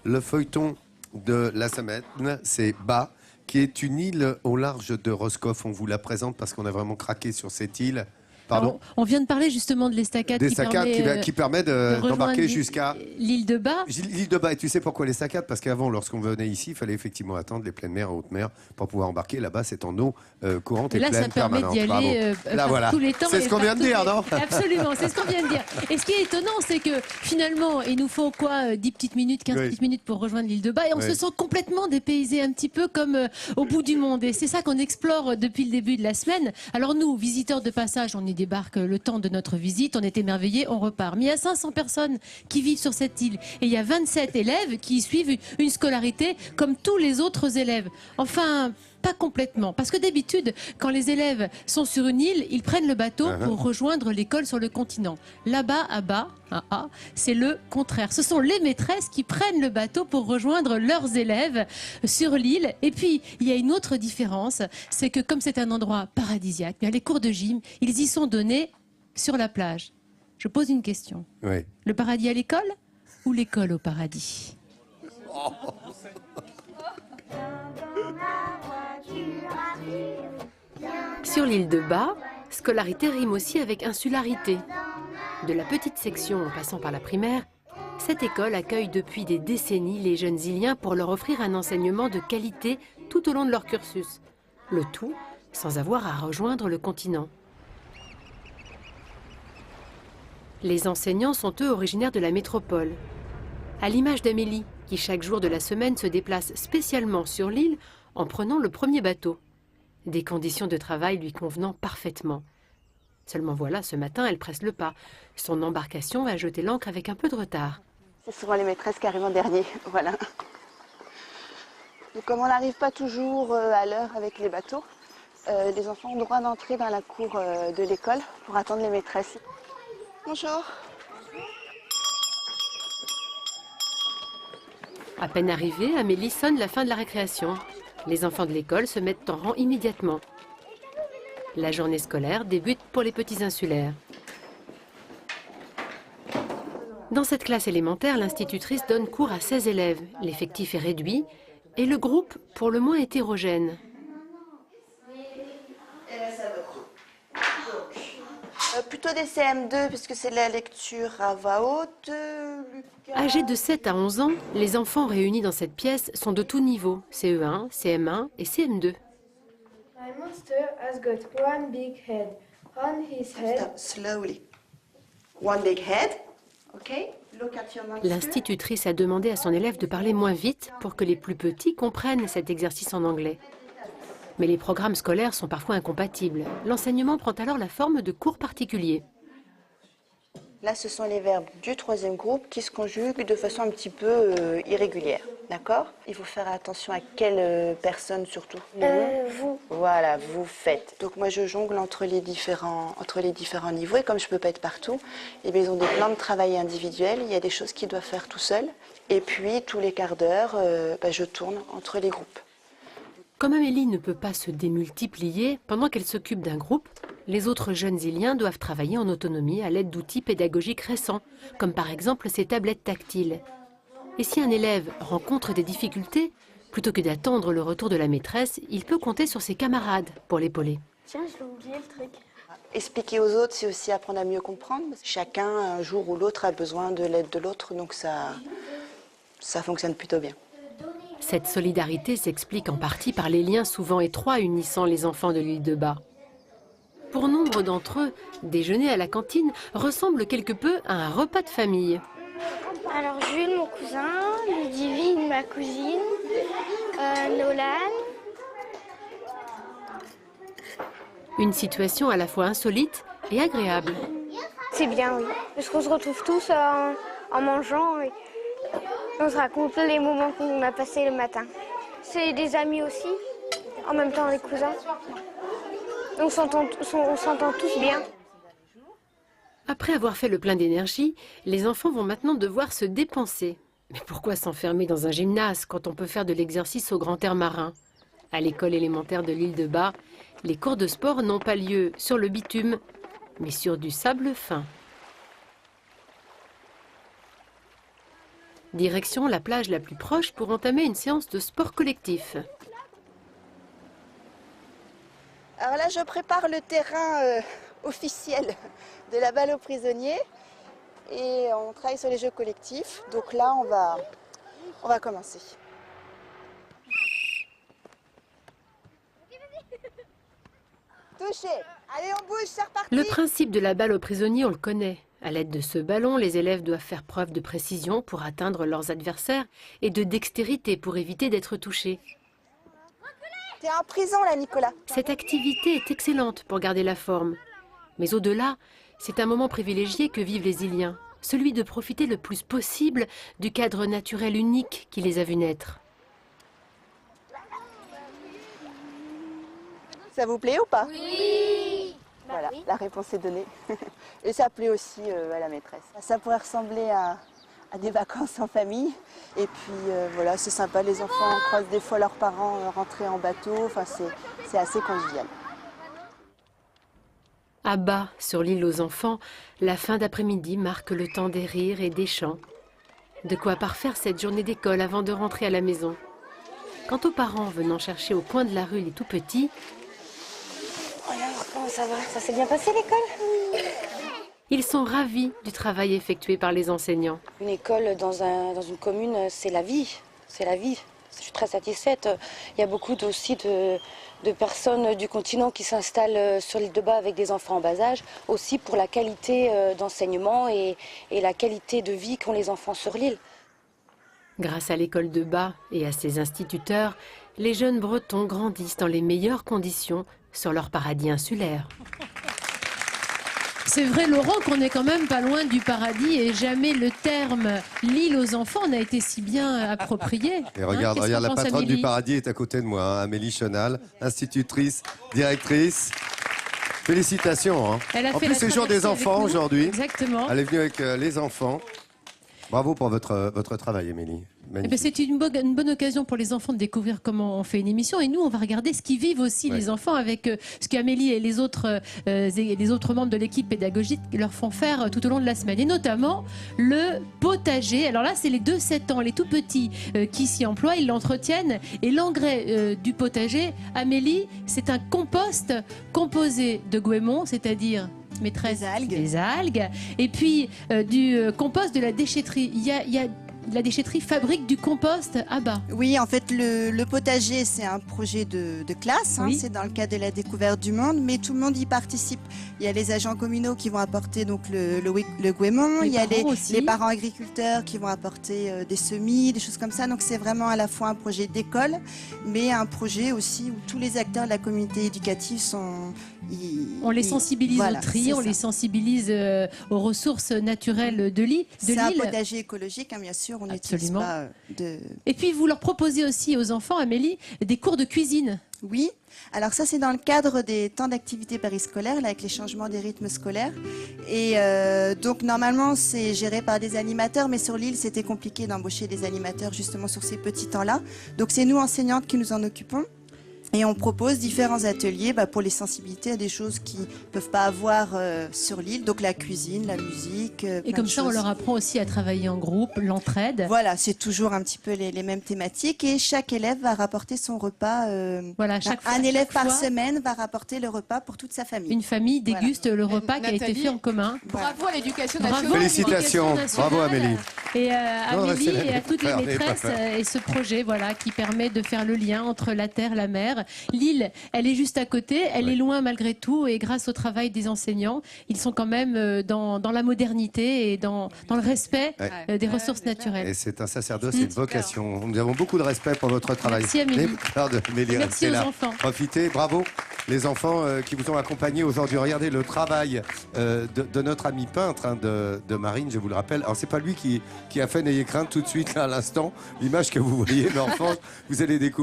Le feuilleton de la semaine, c'est Bas, qui est une île au large de Roscoff. On vous la présente parce qu'on a vraiment craqué sur cette île. Pardon. Alors, on vient de parler justement de l'estacade qui permet d'embarquer jusqu'à l'île de Bas. L'île de Bas. Et tu sais pourquoi l'estacade? Parce qu'avant, lorsqu'on venait ici, il fallait effectivement attendre les pleines mers et haute mer pour pouvoir embarquer. Là-bas, c'est en eau courante et là, pleine ça permet permanente. d'y aller là, voilà. tous les temps. C'est ce qu'on vient de dire, non? Absolument, c'est ce qu'on vient de dire. Et ce qui est étonnant, c'est que finalement, il nous faut quoi, 10 petites minutes, 15 petites minutes pour rejoindre l'île de Bas. Et on se sent complètement dépaysé, un petit peu comme au bout du monde. Et c'est ça qu'on explore depuis le début de la semaine. Alors nous, visiteurs de passage, on y débarque le temps de notre visite, on est émerveillés, on repart. Mais il y a 500 personnes qui vivent sur cette île et il y a 27 élèves qui suivent une scolarité comme tous les autres élèves. Enfin, pas complètement. Parce que d'habitude, quand les élèves sont sur une île, ils prennent le bateau pour rejoindre l'école sur le continent. Là-bas, à Bas, c'est le contraire. Ce sont les maîtresses qui prennent le bateau pour rejoindre leurs élèves sur l'île. Et puis, il y a une autre différence, c'est que comme c'est un endroit paradisiaque, bien, les cours de gym, ils y sont donnés sur la plage. Je pose une question. Oui. Le paradis à l'école ou l'école au paradis? Sur l'île de Bas, scolarité rime aussi avec insularité. De la petite section en passant par la primaire, cette école accueille depuis des décennies les jeunes îliens pour leur offrir un enseignement de qualité tout au long de leur cursus. Le tout sans avoir à rejoindre le continent. Les enseignants sont eux originaires de la métropole. À l'image d'Amélie, qui chaque jour de la semaine se déplace spécialement sur l'île en prenant le premier bateau. Des conditions de travail lui convenant parfaitement. Seulement voilà, ce matin, elle presse le pas. Son embarcation va jeter l'ancre avec un peu de retard. C'est souvent les maîtresses qui arrivent en dernier, voilà. Donc, comme on n'arrive pas toujours à l'heure avec les bateaux, les enfants ont droit d'entrer dans la cour de l'école pour attendre les maîtresses. Bonjour. À peine arrivée, Amélie sonne la fin de la récréation. Les enfants de l'école se mettent en rang immédiatement. La journée scolaire débute pour les petits insulaires. Dans cette classe élémentaire, l'institutrice donne cours à 16 élèves. L'effectif est réduit et le groupe pour le moins hétérogène. Plutôt des CM2 puisque c'est de la lecture à voix haute. Âgés de 7 à 11 ans, les enfants réunis dans cette pièce sont de tout niveau, CE1, CM1 et CM2. My monster has got one big head. On his head. Stop, slowly. One big head. Okay. Look at your monster. L'institutrice a demandé à son élève de parler moins vite pour que les plus petits comprennent cet exercice en anglais. Mais les programmes scolaires sont parfois incompatibles. L'enseignement prend alors la forme de cours particuliers. Là, ce sont les verbes du troisième groupe qui se conjuguent de façon un petit peu irrégulière. D'accord? Il faut faire attention à quelle personne surtout. Vous. Voilà, vous faites. Donc moi, je jongle entre les différents niveaux. Et comme je ne peux pas être partout, eh bien, ils ont des plans de travail individuels. Il y a des choses qu'ils doivent faire tout seuls. Et puis, tous les quarts d'heure, je tourne entre les groupes. Comme Amélie ne peut pas se démultiplier, pendant qu'elle s'occupe d'un groupe, les autres jeunes îliens doivent travailler en autonomie à l'aide d'outils pédagogiques récents, comme par exemple ces tablettes tactiles. Et si un élève rencontre des difficultés, plutôt que d'attendre le retour de la maîtresse, il peut compter sur ses camarades pour l'épauler. Tiens, je vais oublier le truc. Expliquer aux autres, c'est aussi apprendre à mieux comprendre. Chacun, un jour ou l'autre, a besoin de l'aide de l'autre, donc ça fonctionne plutôt bien. Cette solidarité s'explique en partie par les liens souvent étroits unissant les enfants de l'île de Bas. Pour nombre d'entre eux, déjeuner à la cantine ressemble quelque peu à un repas de famille. Alors Jules, mon cousin, Ludivine, ma cousine, Nolan. Une situation à la fois insolite et agréable. C'est bien, oui. Parce qu'on se retrouve tous en mangeant et on se raconte les moments qu'on a passés le matin. C'est des amis aussi, en même temps les cousins. On s'entend tous bien. Après avoir fait le plein d'énergie, les enfants vont maintenant devoir se dépenser. Mais pourquoi s'enfermer dans un gymnase quand on peut faire de l'exercice au grand air marin? À l'école élémentaire de l'île de Bas, les cours de sport n'ont pas lieu sur le bitume, mais sur du sable fin. Direction la plage la plus proche pour entamer une séance de sport collectif. Alors là, je prépare le terrain officiel de la balle aux prisonniers et on travaille sur les jeux collectifs. Donc là, on va commencer. Touché. Allez, on bouge, c'est reparti. Le principe de la balle aux prisonniers, on le connaît. À l'aide de ce ballon, les élèves doivent faire preuve de précision pour atteindre leurs adversaires et de dextérité pour éviter d'être touchés. T'es en prison là, Nicolas. Cette activité est excellente pour garder la forme. Mais au-delà, c'est un moment privilégié que vivent les Iliens, celui de profiter le plus possible du cadre naturel unique qui les a vus naître. Ça vous plaît ou pas? Oui. Voilà, la réponse est donnée. Et ça plaît aussi à la maîtresse. Ça pourrait ressembler à des vacances en famille. Et puis voilà, c'est sympa, les enfants croisent des fois leurs parents rentrer en bateau. Enfin, c'est assez convivial. À bas, sur l'île aux enfants, la fin d'après-midi marque le temps des rires et des chants. De quoi parfaire cette journée d'école avant de rentrer à la maison. Quant aux parents venant chercher au coin de la rue les tout petits, Alors, comment ça va? Ça s'est bien passé l'école? ils sont ravis du travail effectué par les enseignants. Une école dans une commune, c'est la vie. C'est la vie. Je suis très satisfaite. Il y a beaucoup aussi de personnes du continent qui s'installent sur l'île de Bas avec des enfants en bas âge, aussi pour la qualité d'enseignement et la qualité de vie qu'ont les enfants sur l'île. Grâce à l'école de Bas et à ses instituteurs, les jeunes Bretons grandissent dans les meilleures conditions sur leur paradis insulaire. C'est vrai, Laurent, qu'on est quand même pas loin du paradis et jamais le terme l'île aux enfants n'a été si bien approprié. Et regarde, Qu'est-ce regarde, qu'en la pense patronne Amélie du paradis est à côté de moi, hein, Amélie Chenal, institutrice, directrice. Félicitations. Hein. Elle a En fait plus, la c'est jour des traversée avec enfants nous. aujourd'hui. Exactement. Elle est venue avec les enfants. Bravo pour votre travail, Amélie. Eh ben, Magnifique. c'est une bonne occasion pour les enfants de découvrir comment on fait une émission. Et nous, on va regarder ce qu'ils vivent aussi, Ouais. les enfants, avec ce qu'Amélie et les autres membres de l'équipe pédagogique leur font faire tout au long de la semaine. Et notamment le potager. Alors là, c'est les 2-7 ans, les tout petits qui s'y emploient. Ils l'entretiennent. Et l'engrais du potager, Amélie, c'est un compost composé de goémon, c'est-à-dire... Maîtresse, des algues. Et puis du compost de la déchetterie. Il y a la déchetterie fabrique du compost à bas. Oui, en fait, le potager, c'est un projet de classe. Hein, Oui. c'est dans le cadre de la découverte du monde, mais tout le monde y participe. Il y a les agents communaux qui vont apporter donc le goémon. Les Il y a parents aussi. les parents agriculteurs qui vont apporter des semis, des choses comme ça. Donc, c'est vraiment à la fois un projet d'école, mais un projet aussi où tous les acteurs de la communauté éducative sont... On les sensibilise voilà, au tri, c'est on ça. les sensibilise aux ressources naturelles de l'île. C'est un potager écologique, hein, bien sûr. On n'utilise Absolument. pas de... Et puis vous leur proposez aussi aux enfants, Amélie, des cours de cuisine. Oui, alors ça c'est dans le cadre des temps d'activité périscolaire, là, avec les changements des rythmes scolaires. Et donc normalement c'est géré par des animateurs, mais sur l'île c'était compliqué d'embaucher des animateurs justement sur ces petits temps-là. Donc c'est nous enseignantes qui nous en occupons. Et on propose différents ateliers pour les sensibilités à des choses qu'ils ne peuvent pas avoir sur l'île, donc la cuisine, la musique. Et comme ça, on leur apprend aussi à travailler en groupe, l'entraide. Voilà, c'est toujours un petit peu les mêmes thématiques et chaque élève va rapporter son repas. Voilà, chaque fois, un élève chaque par fois, semaine va rapporter le repas pour toute sa famille. une famille déguste le repas qui a été Nathalie, fait en commun. Bravo à l'éducation Bravo nationale. à Félicitations. l'Éducation Bravo, nationale. Amélie. Et à Non, Amélie restez là, et à toutes les pardon, maîtresses pardon. et ce projet voilà, qui permet de faire le lien entre la terre, la mer. L'île, elle est juste à côté, elle Ouais. est loin malgré tout et grâce au travail des enseignants, ils sont quand même dans la modernité et dans le respect Ouais. des ressources Et naturelles. c'est un sacerdoce, c'est une vocation. Nous avons beaucoup de respect pour votre travail. Merci, Amélie. Pardon, Amélie, Merci restez aux là. enfants. Profitez, bravo les enfants qui vous ont accompagnés aujourd'hui. Regardez le travail de notre ami peintre, hein, de Marine, je vous le rappelle. Alors c'est pas lui qui a fait, n'ayez crainte tout de suite là à l'instant, l'image que vous voyez, mais enfin vous allez découvrir.